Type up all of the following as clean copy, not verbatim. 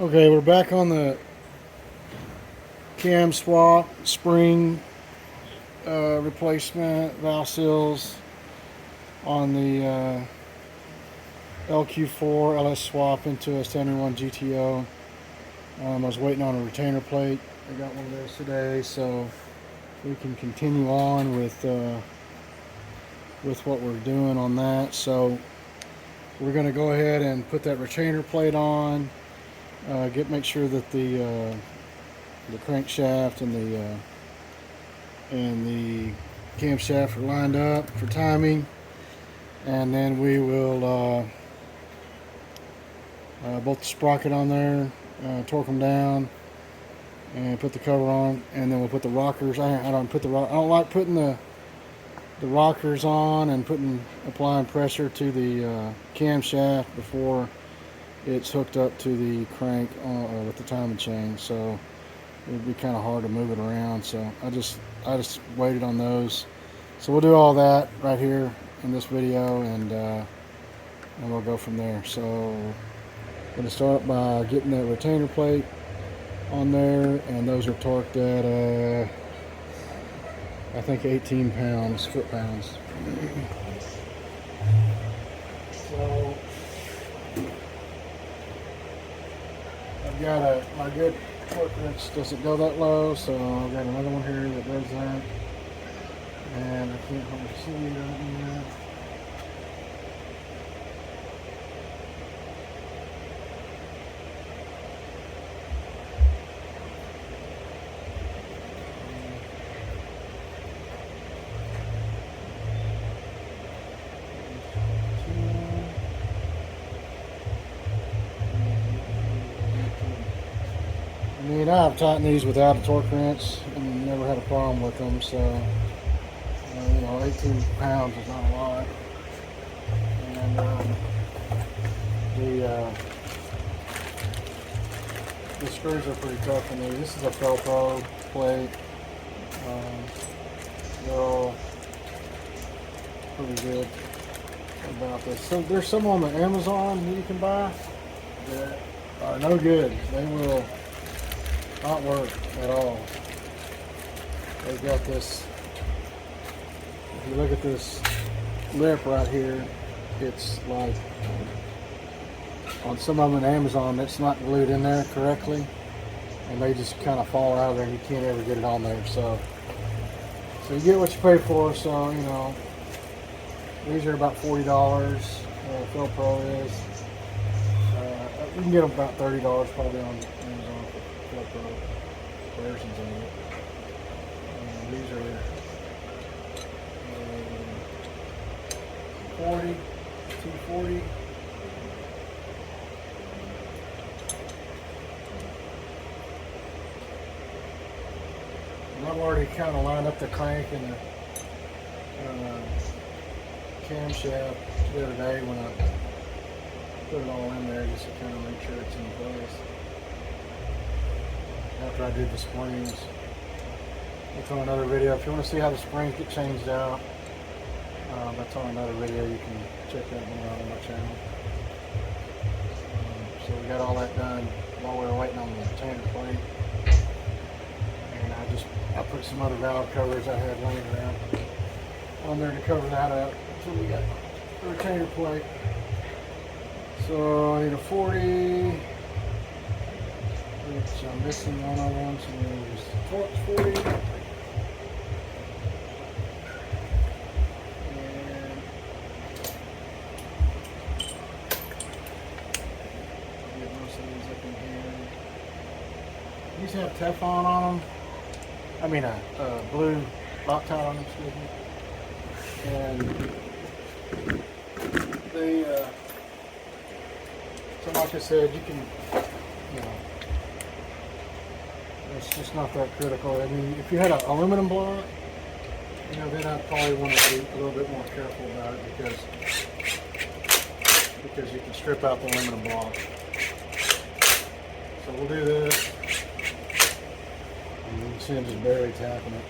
Okay, we're back on the cam swap, spring replacement, valve seals on the LQ4 LS swap into a 71 GTO. I was waiting on a retainer plate. I got one of those today, so we can continue on with what we're doing on that. So we're going to go ahead and put that retainer plate on. Make sure that the crankshaft and the camshaft are lined up for timing, and then we will bolt the sprocket on there, torque them down, and put the cover on, and then we'll put the rockers. I don't like putting the rockers on and applying pressure to the camshaft before it's hooked up to the crank with the timing chain, so it would be kind of hard to move it around. So I just waited on those. So we'll do all that right here in this video, and we'll go from there. So I'm going to start by getting that retainer plate on there, and those are torqued at I think 18 pounds, foot-pounds. So I've got my good torque wrench doesn't go that low, so I've got another one here that does that, and I can't hardly see it right now. I mean, I've tightened these without a torque wrench and never had a problem with them, so 18 pounds is not a lot. And the screws are pretty tough in these. This is a Velcro plate. They're all pretty good about this. So there's some on the Amazon that you can buy that are no good. They will not work at all. They've got this, if you look at this lip right here, it's like on some of them on Amazon it's not glued in there correctly, and they just kind of fall out of there and you can't ever get it on there. So you get what you pay for. So these are about $40. Velcro is you can get them about $30 probably on Amazon for Velcro versions of it. These are 240. And I've already kind of lined up the crank and the camshaft the other day when I put it all in there, just to kind of make sure it's in place. After I did the springs, that's on another video. If you want to see how the springs get changed out, that's on another video. You can check that one out on my channel. So we got all that done while we were waiting on the retainer plate, and I put some other valve covers I had laying around on there to cover that up until we got the retainer plate. So I need a 40, which I'm missing one of them, so we'll just torch 40. And get most of these up in here. These have Teflon on them. I mean blue Loctite on them, excuse me. And they so like I said, you can, it's just not that critical. I mean, if you had an aluminum block, then I'd probably want to be a little bit more careful about it, because you can strip out the aluminum block. So we'll do this, and you can see I'm just barely tapping it,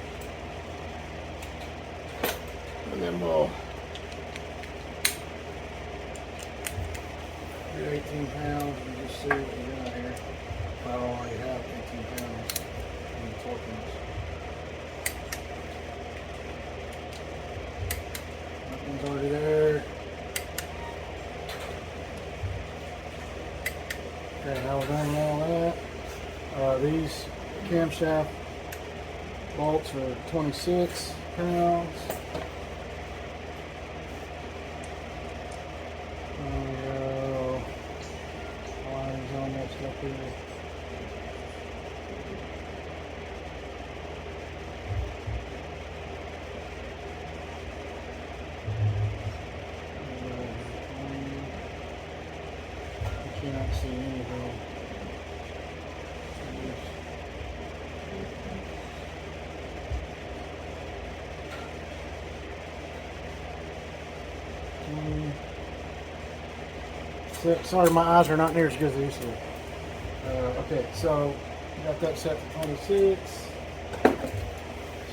and then we'll 18 pounds, and just see what we got here. Okay, now we're done all that. These camshaft bolts are 26 pounds. Lines almost up here. I cannot see anything. Sorry, my eyes are not near as good as they used to be. Okay, so got that set to 26. So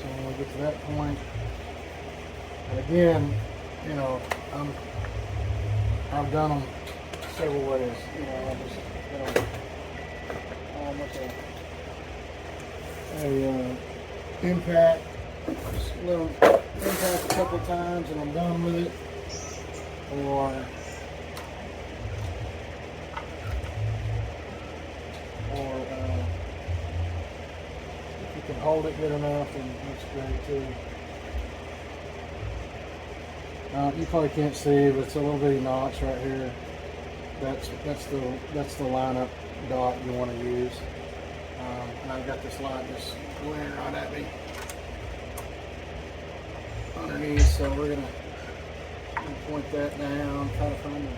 when we get to that point, and again, you know, I've done them several ways. You know, I just a impact, just a little impact a couple of times, and I'm done with it. Or if you can hold it good enough, then that's great too. You probably can't see, but it's a little bitty notch right here. That's the lineup dot you want to use. And I've got this line just glaring right at me underneath, so we're gonna point that down, try to find the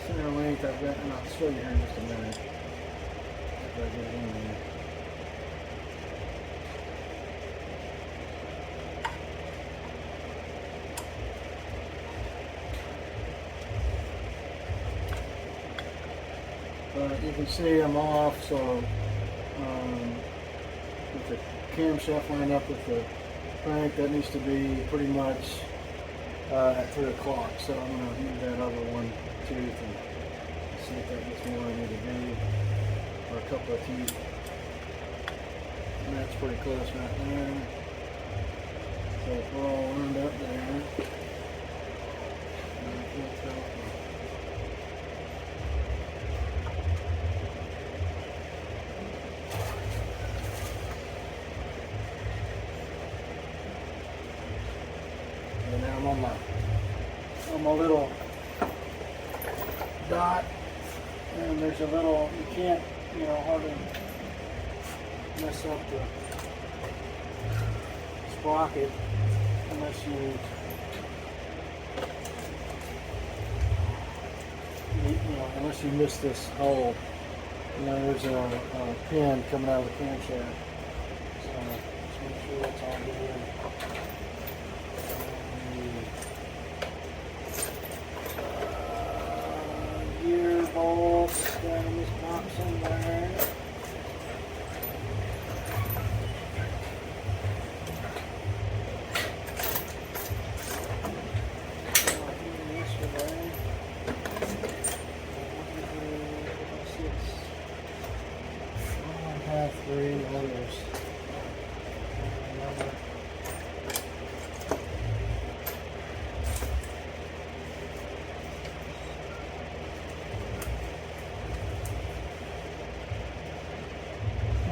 center length I've got, and I'll show you here in just a minute after I get it in there. You can see I'm off, so with the camshaft lined up with the crank, that needs to be pretty much at 3 o'clock. So I'm going to use that other one tooth and see if that gets me where I need to be, or a couple of teeth. And that's pretty close right there. So if we're all lined up there, and now I'm on my little dot, and there's a little, you can't, you know, hardly mess up the sprocket unless unless you miss this hole. You know, there's a pin coming out of the camshaft, so just make sure it's all good. Gear bolts down in this box somewhere. I have 3 others.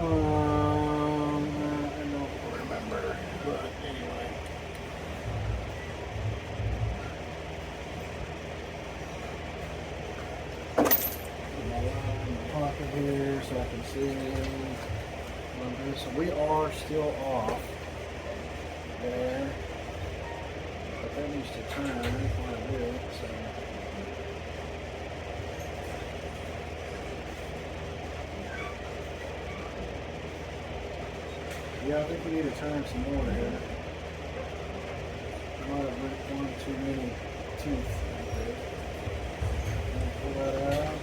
I don't remember, but anyway. Put my line in my pocket here so I can see. So we are still off there, but that needs to turn quite a bit. So. Yeah, I think we need to turn some more here. I might have ripped one too many teeth right there. Pull that out.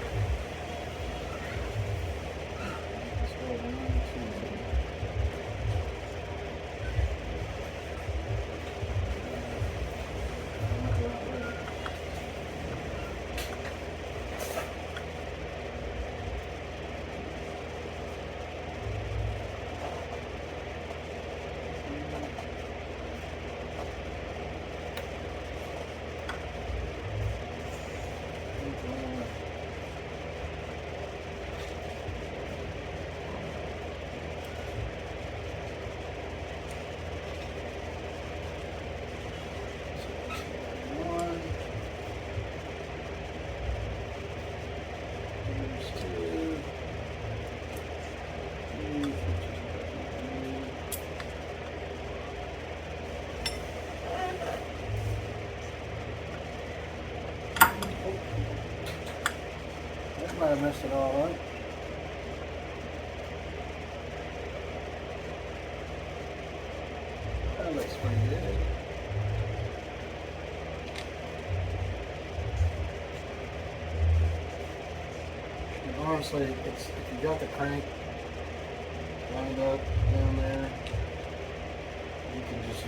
Let's go 1, 2. messed it all up. That looks pretty good. And honestly, if you got the crank lined up down there, you can just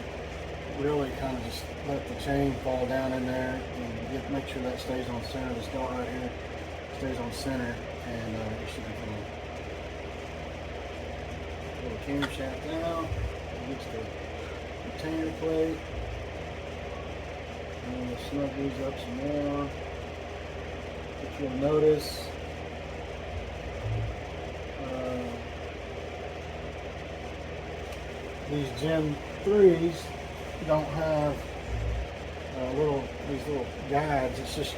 really kind of just let the chain fall down in there and make sure that stays on center. This dot right here stays on center, and it should be fine. Little camshaft down, gets the retainer plate, and we'll snug these up some more. If you'll notice, these Gen 3s don't have these little guides. It's just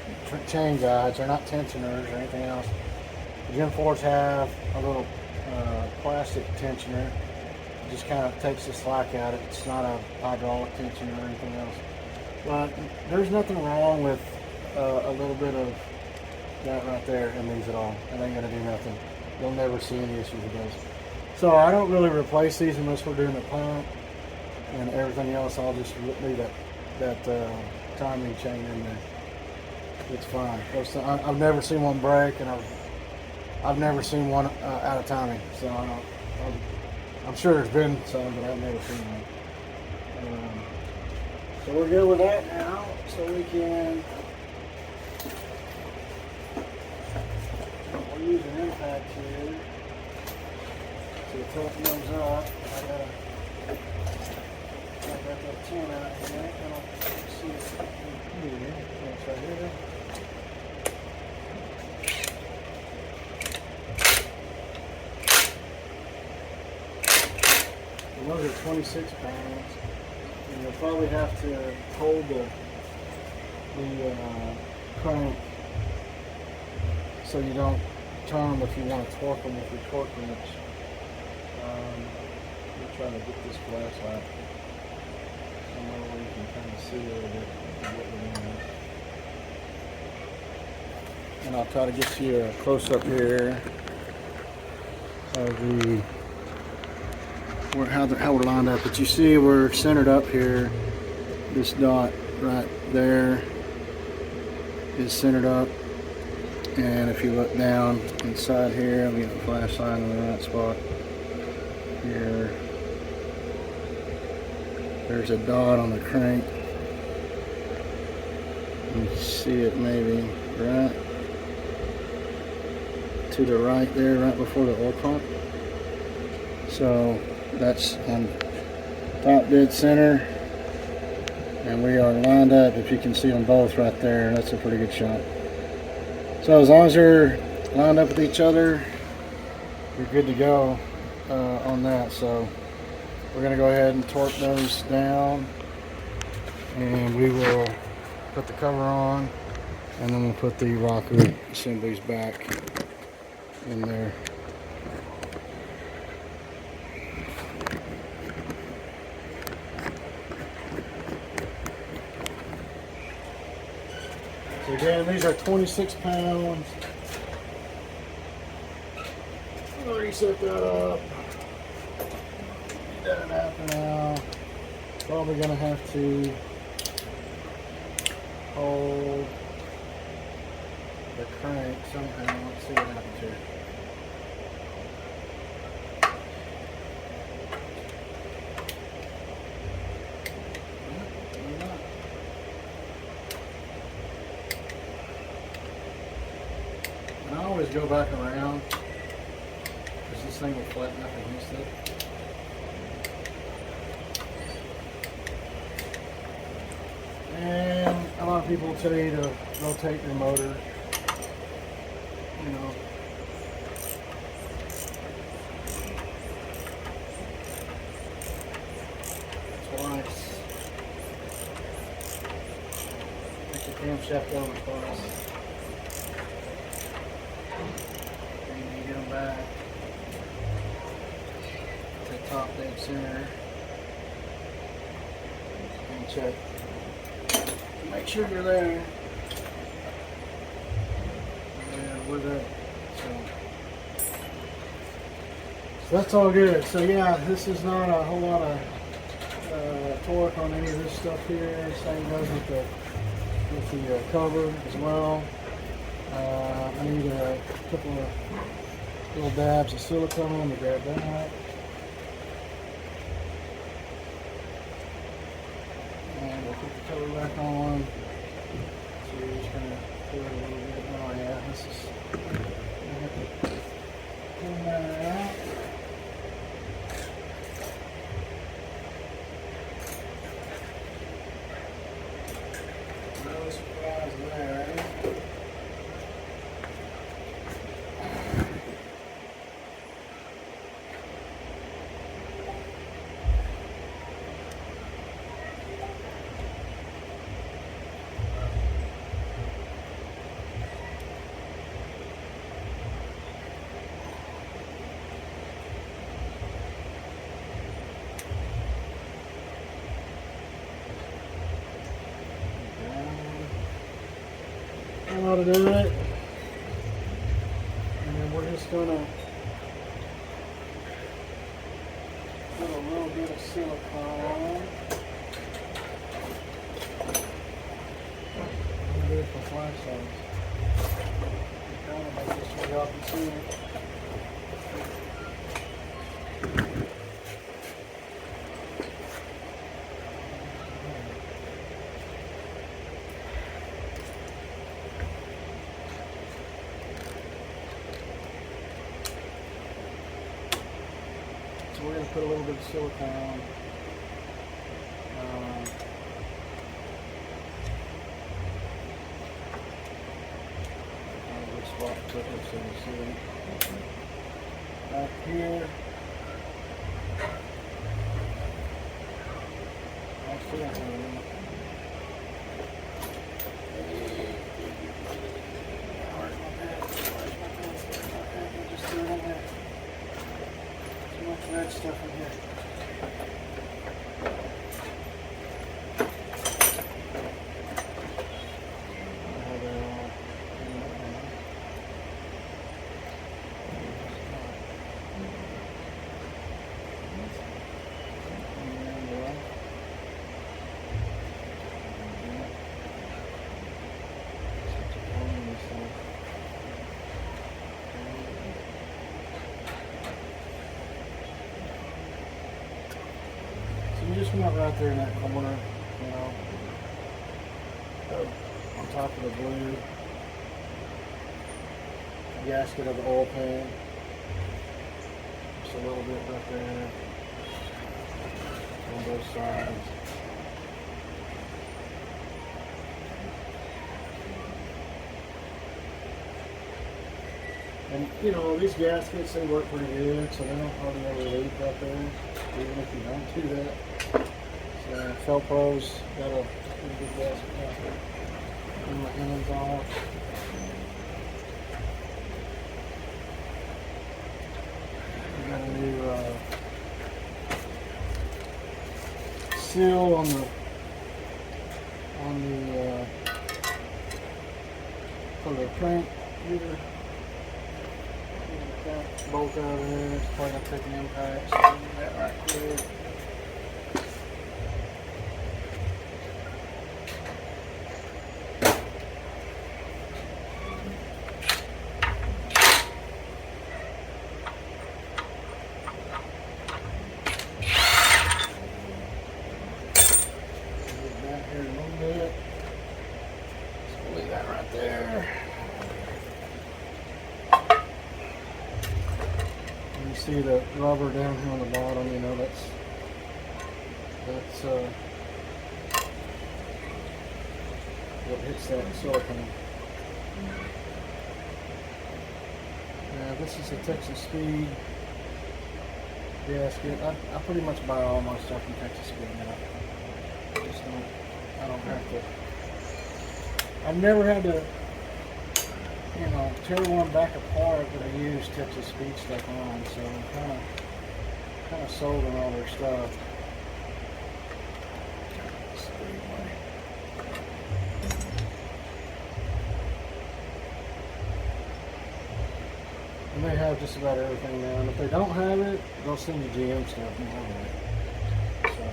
chain guides. They're not tensioners or anything else. The Gen 4s have a little plastic tensioner. It just kind of takes the slack out. It's not a hydraulic tensioner or anything else. But there's nothing wrong with a little bit of that right there in these at all. It ain't gonna do nothing. You'll never see any issues with those. So I don't really replace these unless we're doing the pump, and everything else I'll just leave that timing chain in there. It's fine. I've never seen one break, and I've never seen one out of timing. So I'm sure there's been some, but I've never seen one. So we're good with that now. So we're using impact here to toughen those up. I got that tin out here. I don't see it here. It's right here. And those are 26 pounds. And you'll probably have to hold the crank so you don't turn them if you want to torque them with your torque wrench. We're trying to get this flashlight somewhere where you can kind of see a little bit of what we're doing. And I'll try to get you a close-up here of how we're lined up. But you see we're centered up here. This dot right there is centered up. And if you look down inside here, I'm getting the flashlight in the right spot here. There's a dot on the crank. You can see it maybe right to the right there, right before the oil pump. So that's on top dead center. And we are lined up, if you can see them both right there. That's a pretty good shot. So as long as they're lined up with each other, you're good to go on that. So we're going to go ahead and torque those down, and we will put the cover on, and then we'll put the rocker assemblies back in there. So again, these are 26 pounds. I'll reset that up. Get that out now. Probably gonna have to hold the crank somehow. Let's see what happens here. And I always go back around because this thing will flatten up against it. And a lot of people will tell you to rotate your motor, you know. Twice. Make the camshaft over twice. And you get them back to the top dead center. And check. Make sure you're there. And with That's all good. So yeah, this is not a whole lot of torque on any of this stuff here. Same goes with the cover as well. I need a couple of little dabs of silicone to grab that. And we'll put the cover back on. So we're just going to do it a little bit. Oh yeah, this is pull that out. No surprise there. How to do it, and then we're just gonna put a little bit of silicone. A little bit for flashlights. Kind of like this so y'all can see it. So we're going to put a little bit of silicone. I'll just swap the clippers so you see back here. That's it. Just threw it in there. Too much red stuff in here. You just want right there in that corner, you know, on top of the blue gasket of the oil pan. Just a little bit right there on both sides. And you know, these gaskets, they work pretty good, so they don't hardly ever leak right there, even if you don't do that. So Felpro's got a pretty good gasket out there. Clean my hands off. We got a new seal on the for the crank gear. Bolt out of there. It's probably gonna take an impact. So do that right quick. Get back here a little bit. Just leave that right there. You see the rubber down here on the bottom, you know, that's what hits that silicone. Now this is a Texas Speed gasket. I pretty much buy all my stuff from Texas Speed now. I don't have to. I've never had to, you know, tear one back apart that I use Texas Speed stuff on, so I'm kind of sold on all their stuff. And they have just about everything now. And if they don't have it, they'll send you GM stuff normally. So.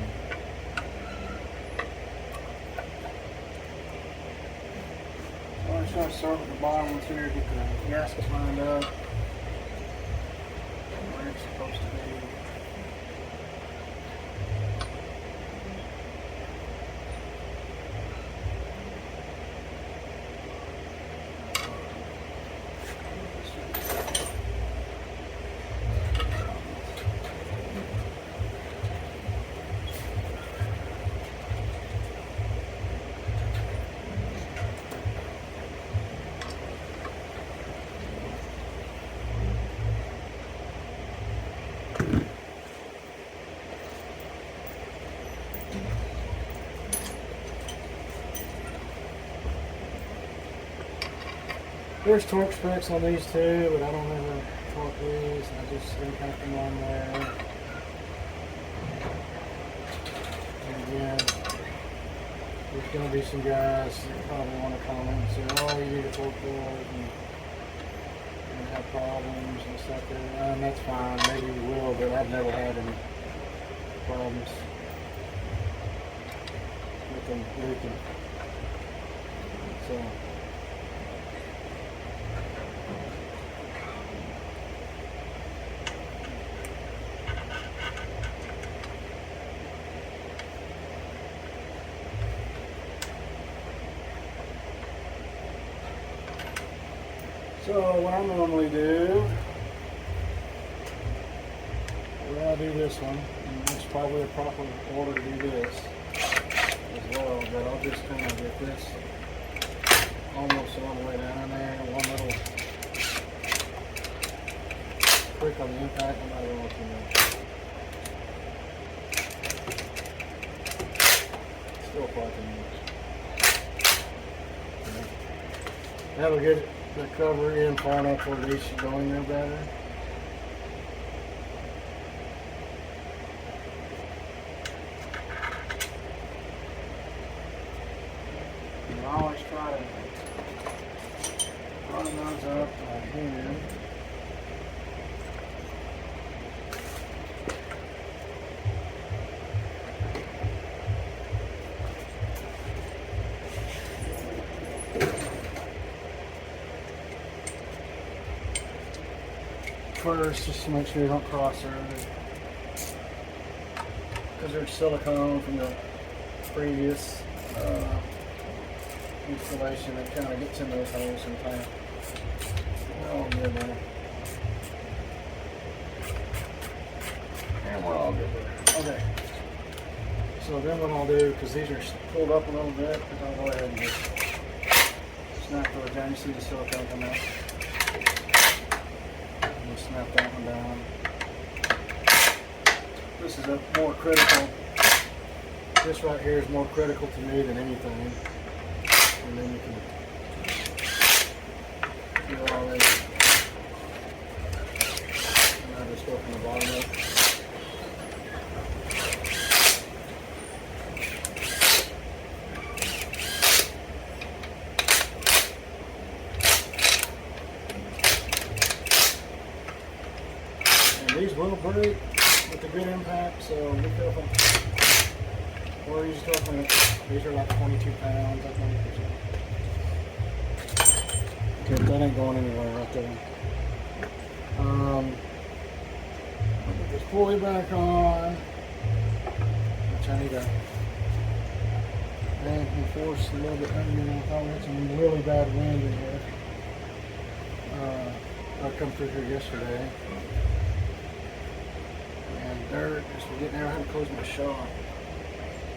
I'm just going to start with the bottom ones here, get the gaskets lined up where it's supposed to be. There's torque specs on these too, but I don't ever torque these. I just impact them on there. And again, there's going to be some guys that probably want to comment and say, oh, you need a torque board and have problems and stuff there. And that's fine, maybe you will, but I've never had any problems with them leaking. So. So what I normally do, well, I do this one, and it's probably a proper order to do this as well, but I'll just kind of get this almost all the way down there, one little prick on the impact, I'm not really too much. Still far too much. That'll get the cover in far enough where these should go in there better. And I always try to run those up right here. First, just to make sure you don't cross her, because there's silicone from the previous installation that kind of gets in those holes sometimes. We're all good there. And we're all good there. Okay. So then what I'll do, because these are pulled up a little bit, I'll go ahead and just snap those down. You see the silicone come out. Snap that one down. This is a more critical. This right here is more critical to me than anything. And then you can do all this. And I just go from the bottom up. These will break with a good impact, so be careful. Or you just talking, these are like 22 pounds, like 90%. Okay, that ain't going anywhere right there. I'll put this pulley back on, which I need to enforce a little bit. I thought we had some really bad wind in here. I come through here yesterday. Dirt, just getting there. I had to close my shop.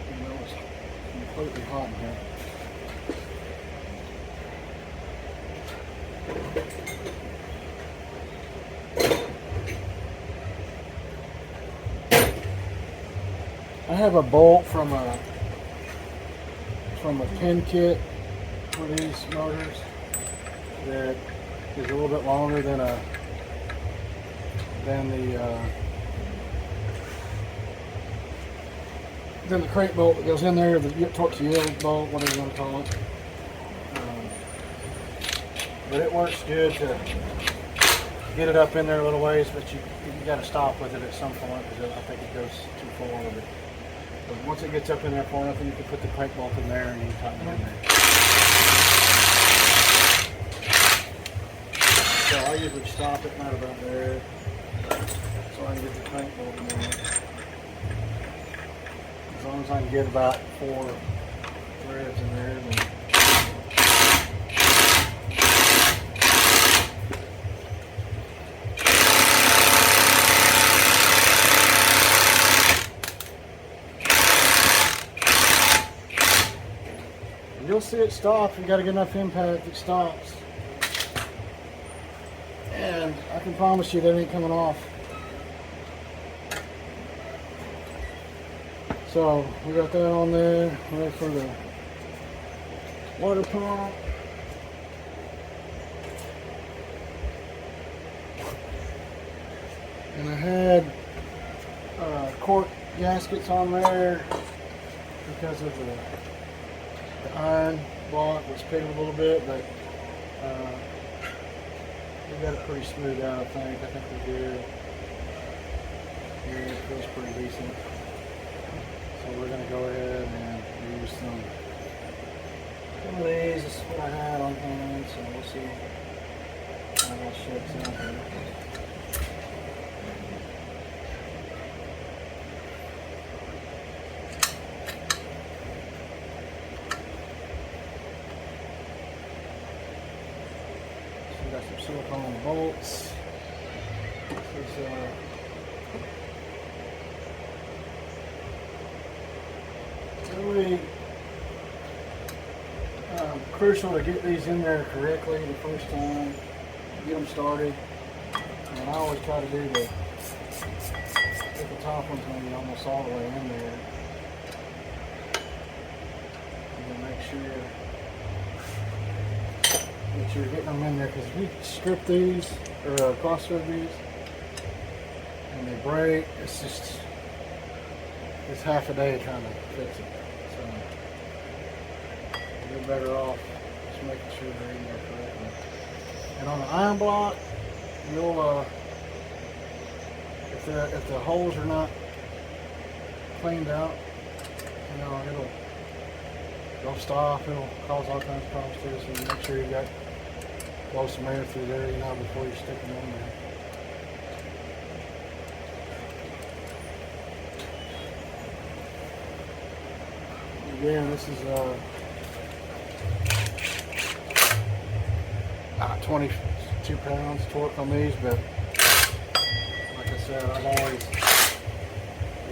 You know, it's completely hot in here. I have a bolt from a pin kit for these motors that is a little bit longer than the crate bolt that goes in there, the torque to yield bolt, whatever you want to call it. But it works good to get it up in there a little ways, but you got to stop with it at some point because I think it goes too far with it. But once it gets up in there far enough, then you can put the crank bolt in there and you can tighten it in there. So I usually stop it right about there, so I can get the crank bolt in there. As long as I can get about 4 threads in there, then you'll see it stop. You got to get enough impact, it stops. And I can promise you that ain't coming off. So we got that on there, ready for the water pump. And I had cork gaskets on there because of the iron block was pitted a little bit, but we got it pretty smooth out, I think. I think we did. Yeah, it feels pretty decent. So we're going to go ahead and use some of these. This is what I had on hand, so we'll see how that shakes out here. Got some silicone bolts. This is really crucial to get these in there correctly the first time, get them started. And I always try to do get the top ones maybe almost all the way in there. And then make sure that you're getting them in there, because if you strip these or cross thread these and they break, it's half a day trying to fix it. So you're better off just making sure they're in there correctly. And on the iron block, you'll if the holes are not cleaned out, you know, it'll stop, it'll cause all kinds of problems to it. So make sure you got blow some air through there, you know, before you stick them in there. Again, this is 22 pounds torque on these, but like I said, I've always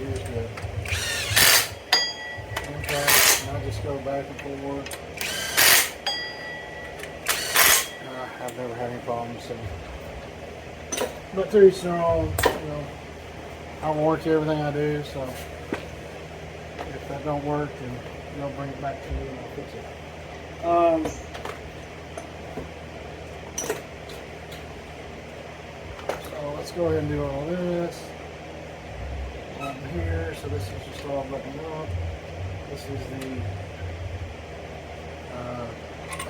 used the impact, and I just go back and forth. I've never had any problems, so. But to each their own, you know, I warranty everything I do, so if that don't work, then they'll bring it back to me and I'll fix it. So let's go ahead and do all this on here. So this is just all buttoned up. This is the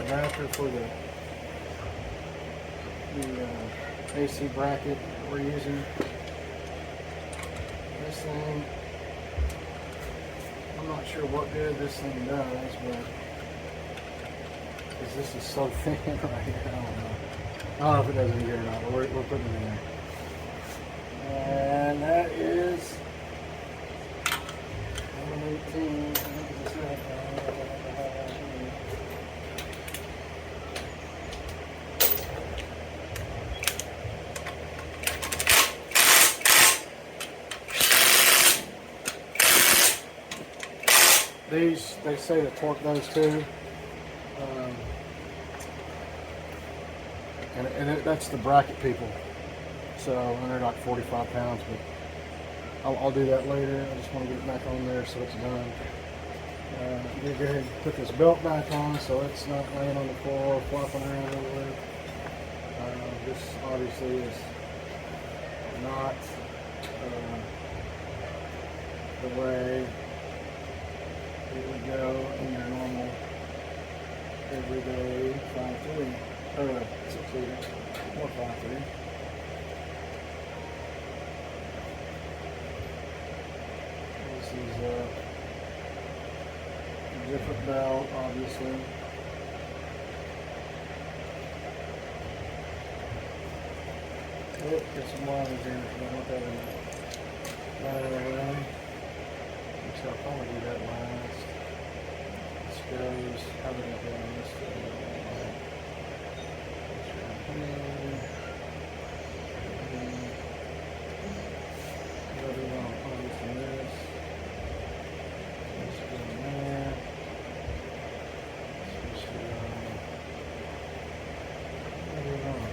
adapter for the AC bracket that we're using. This thing, I'm not sure what good this thing does, but because this is so thin right here, I don't know if it does any good or not, but we're putting it in there. And that is 118. These, they say the torque does too, and that's the bracket people. So, and they're like 45 pounds, but I'll do that later. I just want to get it back on there so it's done. You go ahead and put this belt back on so it's not laying on the floor, flopping around everywhere. This obviously is not the way it would go in your normal everyday 5.3 or 6 liter or 5.3. different belt, obviously. Oh, get some wires in if you don't want that in there. Right away. Which I'll probably do that last. This goes, how did I go on this thing? It's right here. Another one I'll probably from this. This goes in there. This goes another one.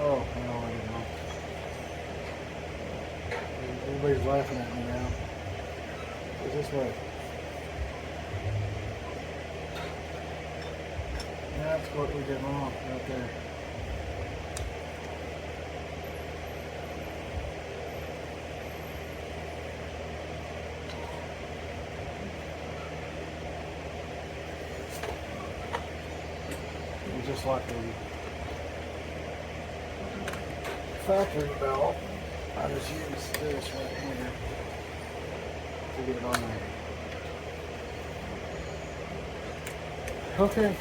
Oh, no, I don't know. Everybody's laughing at me now. It's this way. That's what we did wrong right there. Just like the factory belt, I just use this right here to get it on there. Okay,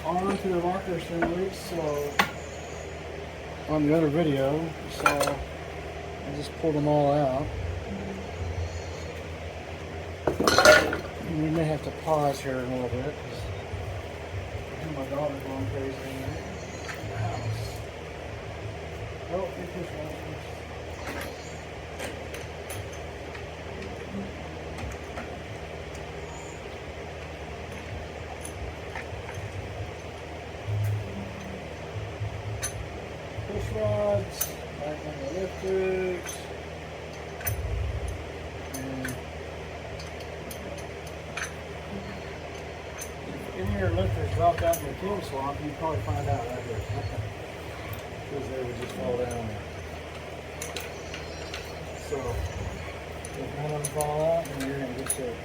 on to the rocker assemblies. So on the other video, so I just pulled them all out. And we may have to pause here a little bit. My daughter's going crazy in the house. Oh, you push one first. Push rods, back on the lifters. Any of your lifters dropped out in the tool swamp, you'd probably find out right here. Because they would just fall down there. So, if none of them fall out, then you're in good shape.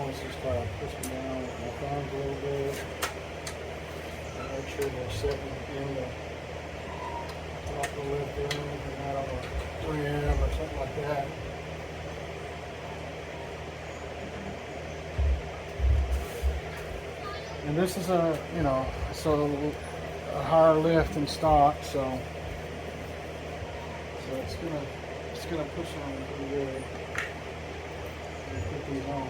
Just try to push them down with my thumbs a little bit. And make sure they're sitting in the top of the lift in, and not on a rim or something like that. And this is a, you know, so a higher lift than stock, so it's gonna push on pretty good. Put these on.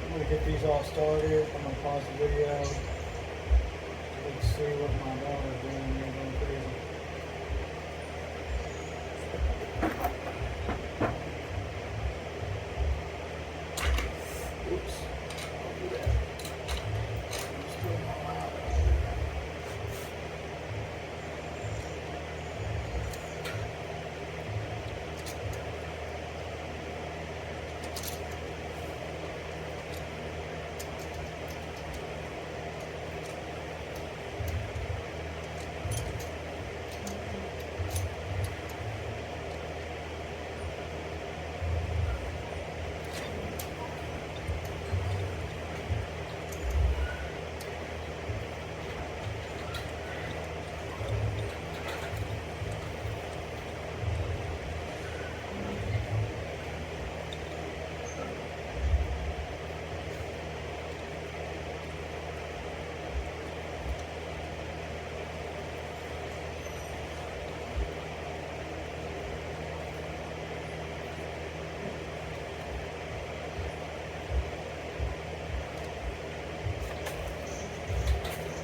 I'm going to get these all started. I'm going to pause the video. Let's see what my daughter's doing. They're going crazy. Oops. I'll do that. Just do them all out.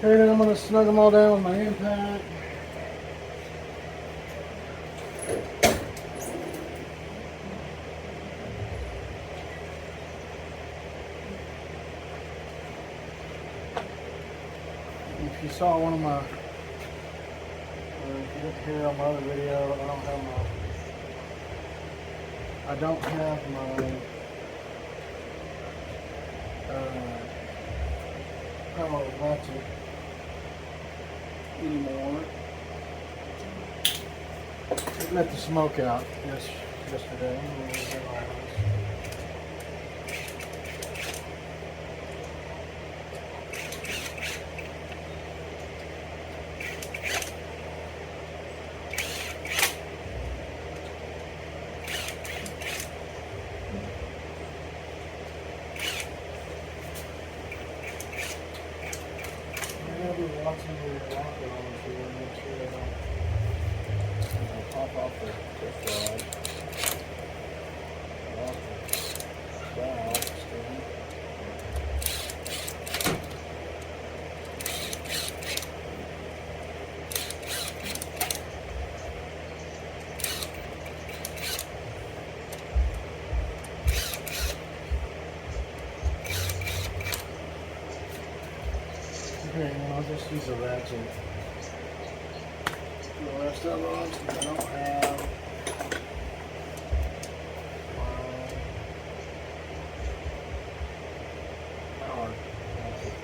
Okay, then I'm going to snug them all down with my impact. If you saw one of my, if you didn't hear on my other video, I don't have my power ratchet anymore. It let the smoke out yesterday. I'll be watching the rocker on here and make sure they don't pop off the rod. Off the valve still. Okay, and I'll just use a ratchet. The rest of them, I don't have my power ratchet.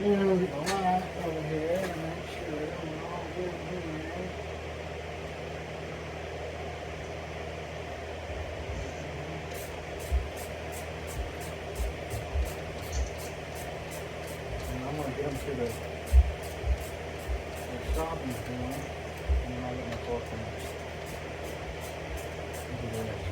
You know, get the light over here and make sure we're all good here. And I'm going to get them to the stopping point, and then I'll get my torque clamps. Do the rest.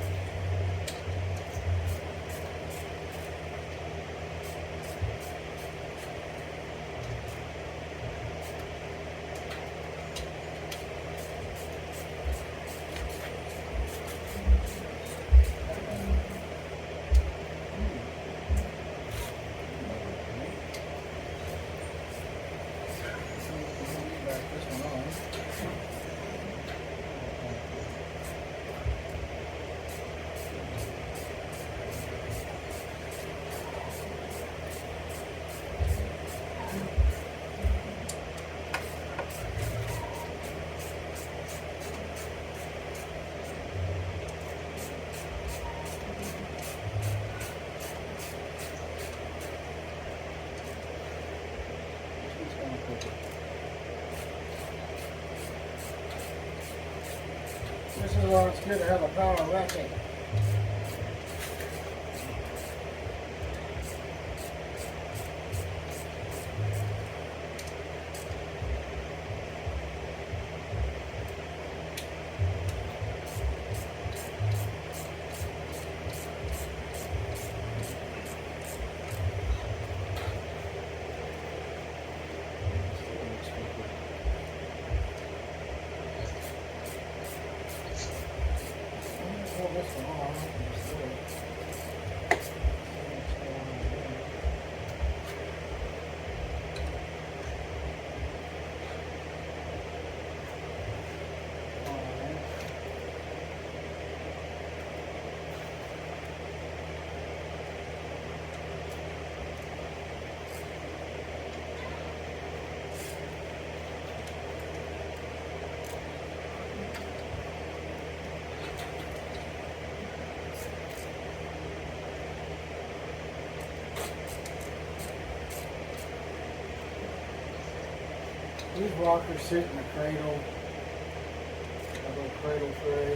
This is why it's good to have a power ratchet. This one on. These rockers sit in the cradle, a little cradle tray.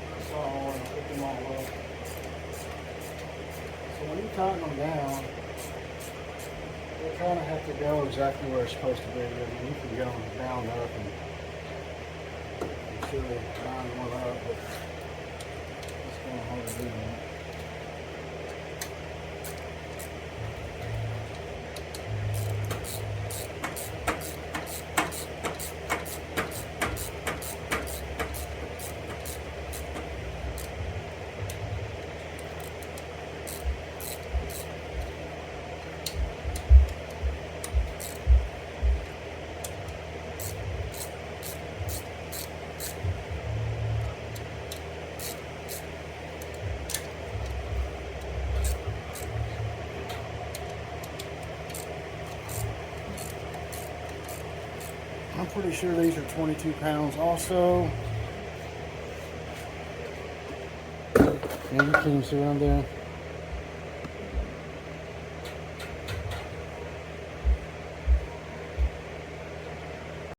I saw and hook them all up. So when you tighten them down, they kind of have to go exactly where it's supposed to be. I mean, you can get them bound up and sure line one up, but it's kind of hard to do that. I'm pretty sure these are 22 pounds also. And can you see what I'm doing?